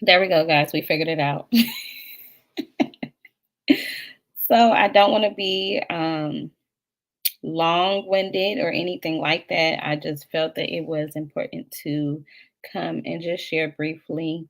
There we go, guys. We figured it out. So I don't want to be long-winded or anything like that. I just felt that it was important to come and just share briefly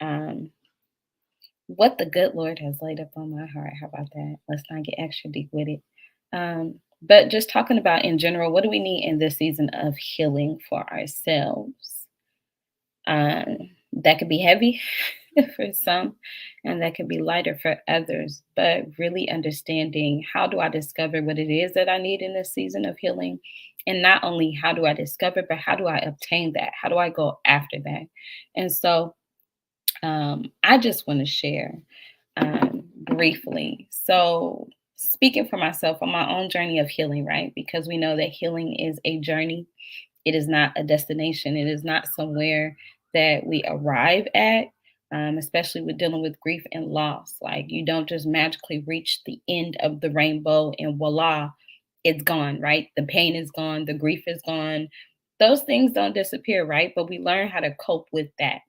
um, what the good Lord has laid up on my heart. How about that? Let's not get extra deep with it. But just talking about in general, what do we need in this season of healing for ourselves? That could be heavy for some, and that could be lighter for others. But really understanding, how do I discover what it is that I need in this season of healing? And not only how do I discover, but how do I obtain that? How do I go after that? And so I just want to share briefly. So, speaking for myself on my own journey of healing, right? Because we know that healing is a journey, it is not a destination, it is not somewhere that we arrive at. Especially with dealing with grief and loss. Like, you don't just magically reach the end of the rainbow and voila, it's gone, right? The pain is gone, the grief is gone. Those things don't disappear, right? But we learn how to cope with that.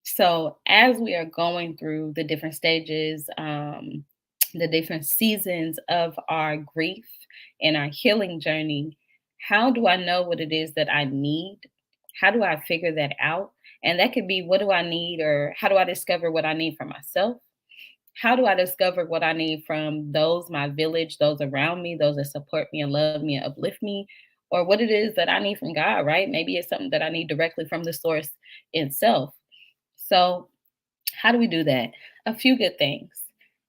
So, as we are going through the different stages, the different seasons of our grief and our healing journey, how do I know what it is that I need? How do I figure that out? And that could be, what do I need, or how do I discover what I need for myself? How do I discover what I need from those, my village, those around me, those that support me and love me and uplift me? Or what it is that I need from God, right? Maybe it's something that I need directly from the source itself. So, how do we do that? A few good things.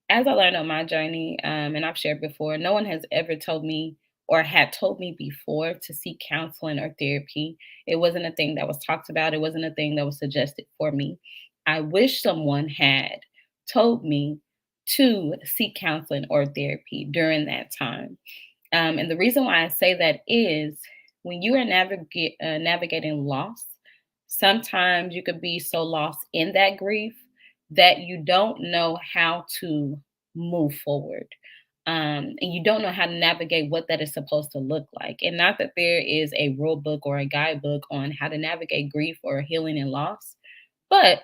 As I learned on my journey, and I've shared before, no one has ever told me or had told me before to seek counseling or therapy. It wasn't a thing that was talked about, it wasn't a thing that was suggested for me. I wish someone had told me to seek counseling or therapy during that time. And the reason why I say that is, when you are navigating loss, sometimes you could be so lost in that grief that you don't know how to move forward. And you don't know how to navigate what that is supposed to look like. And not that there is a rule book or a guidebook on how to navigate grief or healing and loss, but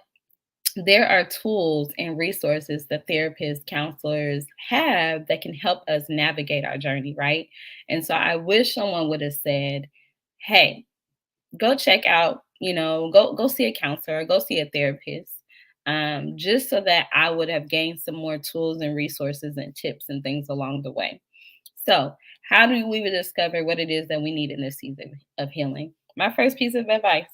there are tools and resources that therapists, counselors have that can help us navigate our journey, right? And so I wish someone would have said, "Hey, go check out, go see a counselor, go see a therapist," just so that I would have gained some more tools and resources and tips and things along the way. So, how do we discover what it is that we need in this season of healing? My first piece of advice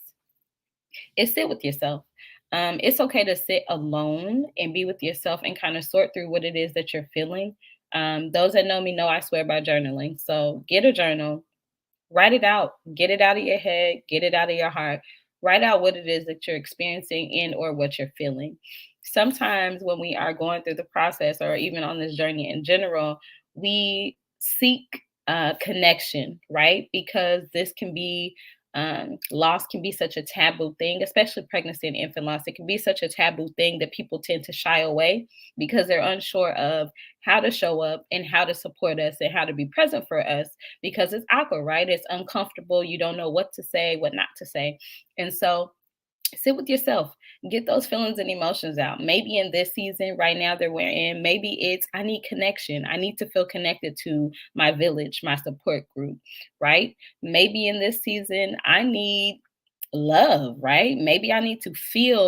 is sit with yourself. It's okay to sit alone and be with yourself and kind of sort through what it is that you're feeling. Those that know me know I swear by journaling. So get a journal, write it out, get it out of your head, get it out of your heart. Write out what it is that you're experiencing and or what you're feeling. Sometimes when we are going through the process or even on this journey in general, we seek connection, right? Because this can be loss can be such a taboo thing, especially pregnancy and infant loss. It can be such a taboo thing that people tend to shy away because they're unsure of how to show up and how to support us and how to be present for us, because it's awkward, right? It's uncomfortable. You don't know what to say, what not to say. And so sit with yourself, get those feelings and emotions out. Maybe in this season right now that we're in, maybe it's, I need connection, I need to feel connected to my village, my support group, right? Maybe in this season I need love, right? Maybe I need to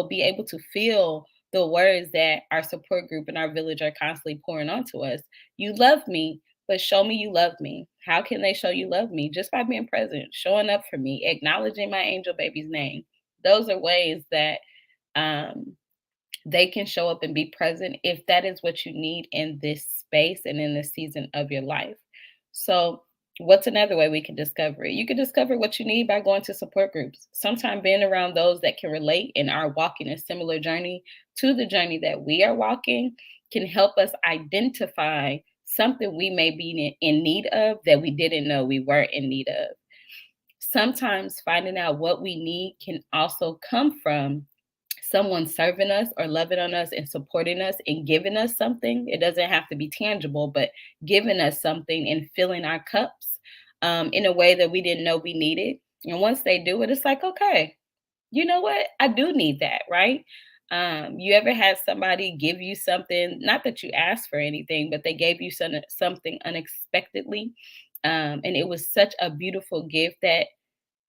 be able to feel the words that our support group and our village are constantly pouring onto us. You love me, but show me you love me. How can they show you love me? Just by being present, showing up for me, acknowledging my angel baby's name. Those are ways that um, they can show up and be present if that is what you need in this space and in this season of your life. So, what's another way we can discover it? You can discover what you need by going to support groups. Sometimes being around those that can relate and are walking a similar journey to the journey that we are walking can help us identify something we may be in need of that we didn't know we were in need of. Sometimes finding out what we need can also come from someone serving us or loving on us and supporting us and giving us something. It doesn't have to be tangible, but giving us something and filling our cups in a way that we didn't know we needed. And once they do it, it's like, okay, you know what? I do need that, right? You ever had somebody give you something, not that you asked for anything, but they gave you something unexpectedly? And it was such a beautiful gift that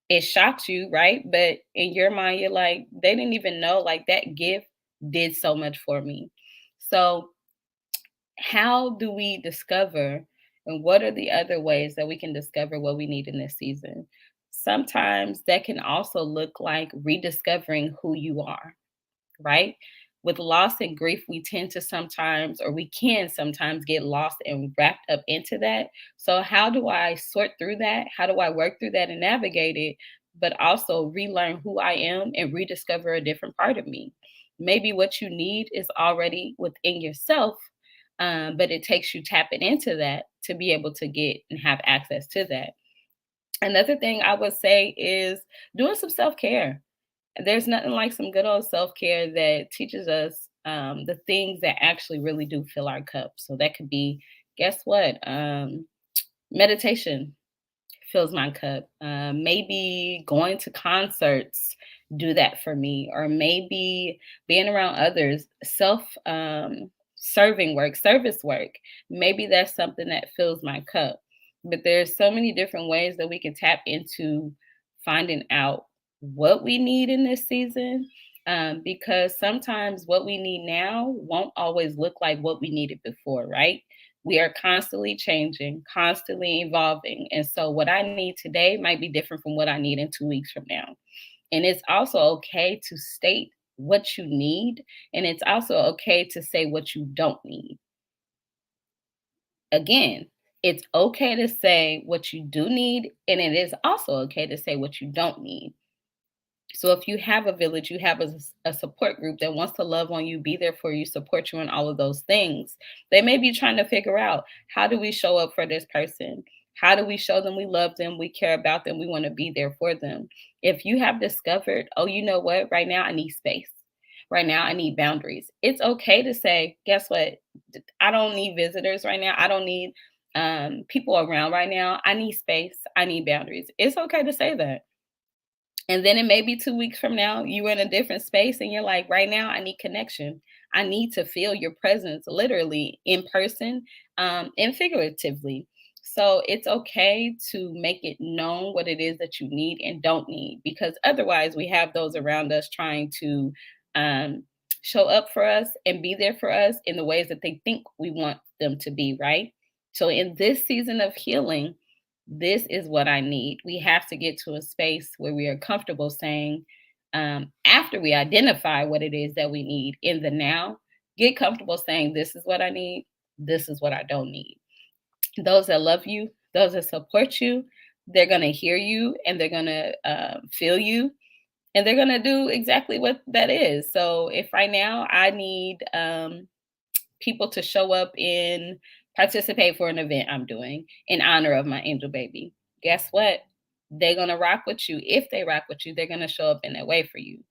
it shocked you, right? But in your mind, you're like, they didn't even know, like, that gift did so much for me. So, how do we discover, and what are the other ways that we can discover what we need in this season? Sometimes that can also look like rediscovering who you are, right? With loss and grief, we tend to sometimes, or we can sometimes get lost and wrapped up into that. So, how do I sort through that? How do I work through that and navigate it, but also relearn who I am and rediscover a different part of me? Maybe what you need is already within yourself, but it takes you tapping into that to be able to get and have access to that. Another thing I would say is doing some self care. There's nothing like some good old self care that teaches us the things that actually really do fill our cup. So that could be, guess what? Meditation fills my cup. Maybe going to concerts do that for me, or maybe being around others, self serving work, service work. Maybe that's something that fills my cup. But there's so many different ways that we can tap into finding out what we need in this season. Because sometimes what we need now won't always look like what we needed before, right? We are constantly changing, constantly evolving. And so, what I need today might be different from what I need in 2 weeks from now. And it's also okay to state what you need. And it's also okay to say what you don't need. Again, it's okay to say what you do need. And it is also okay to say what you don't need. So if you have a village, you have a support group that wants to love on you, be there for you, support you in all of those things. They may be trying to figure out, how do we show up for this person? How do we show them we love them, we care about them, we want to be there for them? If you have discovered, oh, you know what, right now I need space. Right now I need boundaries. It's okay to say, guess what? I don't need visitors right now. I don't need people around right now. I need space. I need boundaries. It's okay to say that. And then it may be 2 weeks from now, you're in a different space and you're like, right now, I need connection. I need to feel your presence literally in person, and figuratively. So it's okay to make it known what it is that you need and don't need, because otherwise, we have those around us trying to um, show up for us and be there for us in the ways that they think we want them to be, right? So in this season of healing, this is what I need. We have to get to a space where we are comfortable saying, after we identify what it is that we need in the now, get comfortable saying, this is what I need, this is what I don't need. Those that love you, those that support you, they're going to hear you and they're going to feel you, and they're going to do exactly what that is. So if right now I need people to show up and participate for an event I'm doing in honor of my angel baby, guess what? They're going to rock with you. If they rock with you, they're going to show up in that way for you.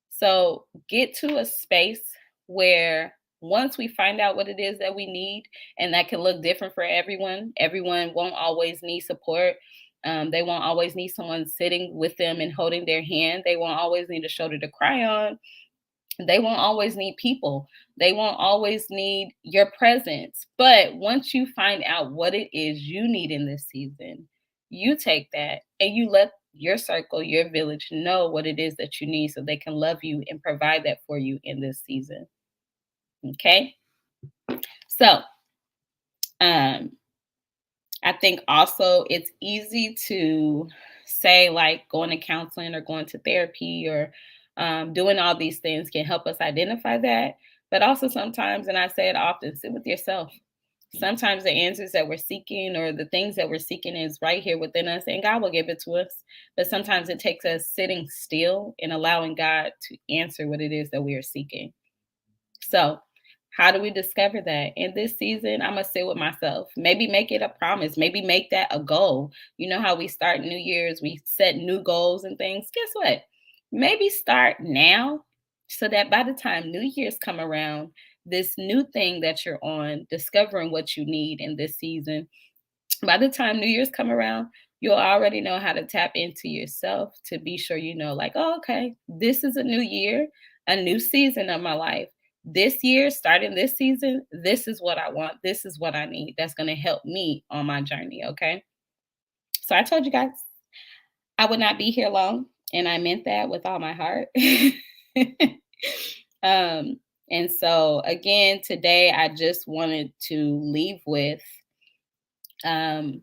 So get to a space where once we find out what it is that we need, and that can look different for everyone, everyone won't always need support. They won't always need someone sitting with them and holding their hand. They won't always need a shoulder to cry on. They won't always need people. They won't always need your presence. But once you find out what it is you need in this season, you take that and you let your circle, your village know what it is that you need so they can love you and provide that for you in this season. Okay? So, um I think also it's easy to say, like, going to counseling or going to therapy or doing all these things can help us identify that. But also sometimes, and I say it often, sit with yourself. Sometimes the answers that we're seeking or the things that we're seeking is right here within us, and God will give it to us. But sometimes it takes us sitting still and allowing God to answer what it is that we are seeking. So, how do we discover that? In this season, I'm going to sit with myself. Maybe make it a promise. Maybe make that a goal. You know how we start New Year's, we set new goals and things. Guess what? Maybe start now so that by the time New Year's come around, this new thing that you're on, discovering what you need in this season, by the time New Year's come around, you'll already know how to tap into yourself to be sure you know, like, oh, okay, this is a new year. a new season of my life. This year, starting this season, this is what I want. This is what I need. That's going to help me on my journey. Okay. So I told you guys I would not be here long. And I meant that with all my heart. um, and so, again, today I just wanted to leave with um,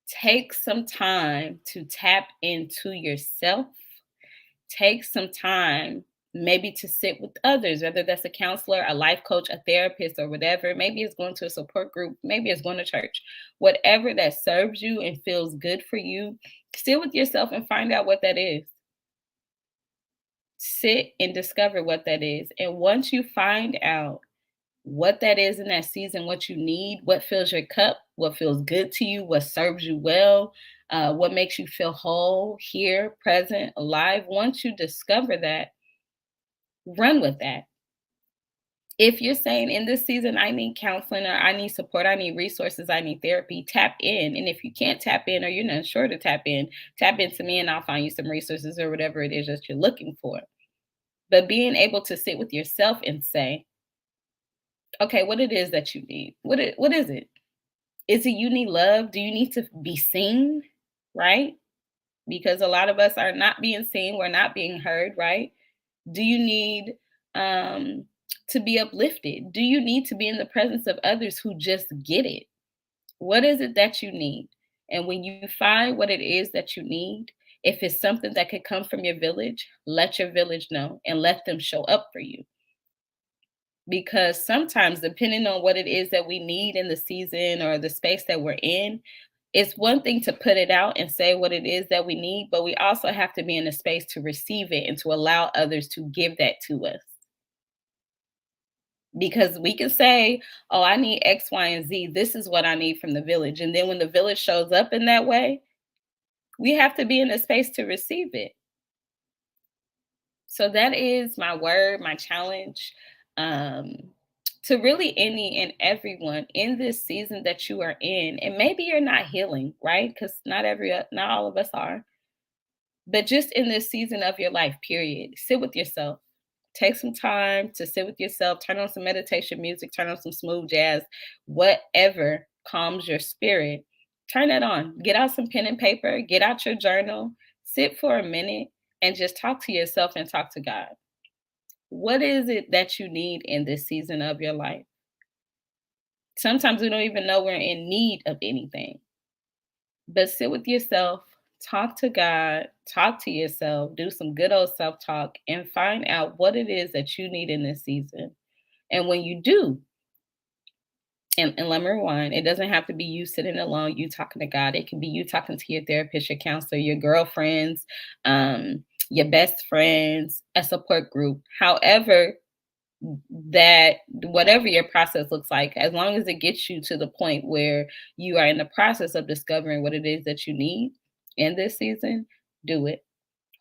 take some time to tap into yourself. Take some time maybe to sit with others, whether that's a counselor, a life coach, a therapist, or whatever. Maybe it's going to a support group, maybe it's going to church. Whatever that serves you and feels good for you, sit with yourself and find out what that is. Sit and discover what that is. And once you find out what that is in that season, what you need, what fills your cup, what feels good to you, what serves you well, what makes you feel whole, here, present, alive. Once you discover that, run with that. If you're saying in this season, I need counseling or I need support, I need resources, I need therapy, tap in. And if you can't tap in or you're not sure to tap into me and I'll find you some resources or whatever it is that you're looking for. But being able to sit with yourself and say, okay, what it is that you need? What is it? Is it you need love? Do you need to be seen? Right? Because a lot of us are not being seen, we're not being heard, right? Do you need um to be uplifted? Do you need to be in the presence of others who just get it? What is it that you need? And when you find what it is that you need, if it's something that could come from your village, let your village know and let them show up for you. Because sometimes, depending on what it is that we need in the season or the space that we're in, it's one thing to put it out and say what it is that we need, but we also have to be in a space to receive it and to allow others to give that to us. Because we can say, oh, I need X, Y, and Z. This is what I need from the village. And then when the village shows up in that way, we have to be in a space to receive it. So that is my word, my challenge, um, to really any and everyone in this season that you are in. And maybe you're not healing, right? Because not all of us are. But just in this season of your life, period, sit with yourself. Take some time to sit with yourself. Turn on some meditation music. Turn on some smooth jazz. Whatever calms your spirit, turn it on. Get out some pen and paper. Get out your journal. Sit for a minute and just talk to yourself and talk to God. What is it that you need in this season of your life? Sometimes we don't even know we're in need of anything, but sit with yourself, talk to God, talk to yourself, do some good old self talk, and find out what it is that you need in this season. And when you do, and let me rewind, it doesn't have to be you sitting alone, you talking to God. It can be you talking to your therapist, your counselor, your girlfriends, your best friends, a support group. However, that whatever your process looks like, as long as it gets you to the point where you are in the process of discovering what it is that you need in this season, do it.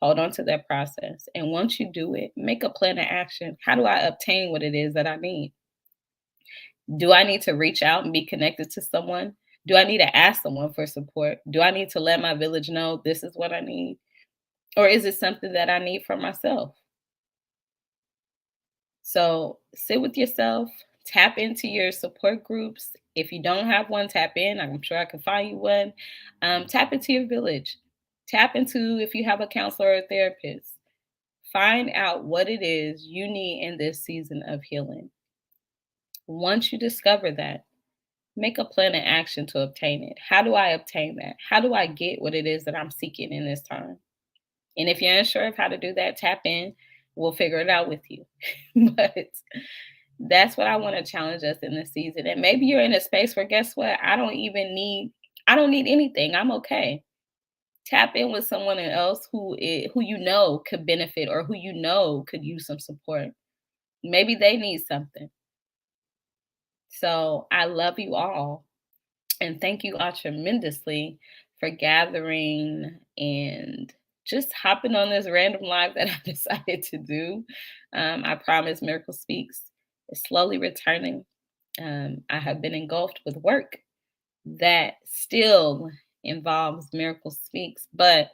Hold on to that process. And once you do it, make a plan of action. How do I obtain what it is that I need? Do I need to reach out and be connected to someone? Do I need to ask someone for support? Do I need to let my village know this is what I need? Or is it something that I need for myself? So sit with yourself, tap into your support groups. If you don't have one, tap in. I'm sure I can find you one. Tap into your village. Tap into if you have a counselor or a therapist. Find out what it is you need in this season of healing. Once you discover that, make a plan of action to obtain it. How do I obtain that? How do I get what it is that I'm seeking in this time? And if you're unsure of how to do that, tap in. We'll figure it out with you. But that's what I want to challenge us in this season. And maybe you're in a space where guess what? I don't need anything. I'm okay. Tap in with someone else who you know could benefit or who you know could use some support. Maybe they need something. So I love you all. And thank you all tremendously for gathering and just hopping on this random live that I decided to do. I promise Miracle Speaks is slowly returning. I have been engulfed with work that still involves Miracle Speaks, but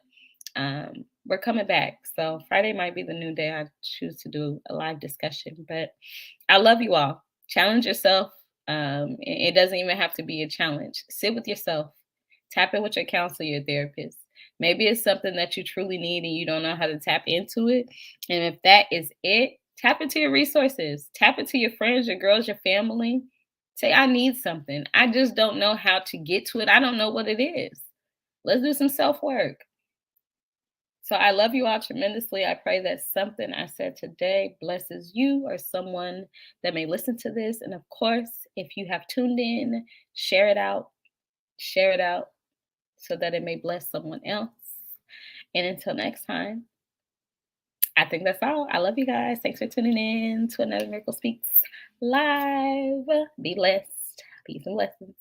we're coming back. So Friday might be the new day I choose to do a live discussion. But I love you all. Challenge yourself. It doesn't even have to be a challenge. Sit with yourself. Tap in with your counselor, your therapist. Maybe it's something that you truly need and you don't know how to tap into it. And if that is it, tap into your resources. Tap into your friends, your girls, your family. Say, I need something. I just don't know how to get to it. I don't know what it is. Let's do some self work. So I love you all tremendously. I pray that something I said today blesses you or someone that may listen to this. And of course, if you have tuned in, share it out so that it may bless someone else. And until next time, I think that's all. I love you guys. Thanks for tuning in to another Miracle Speaks Live. Be blessed. Peace and blessings.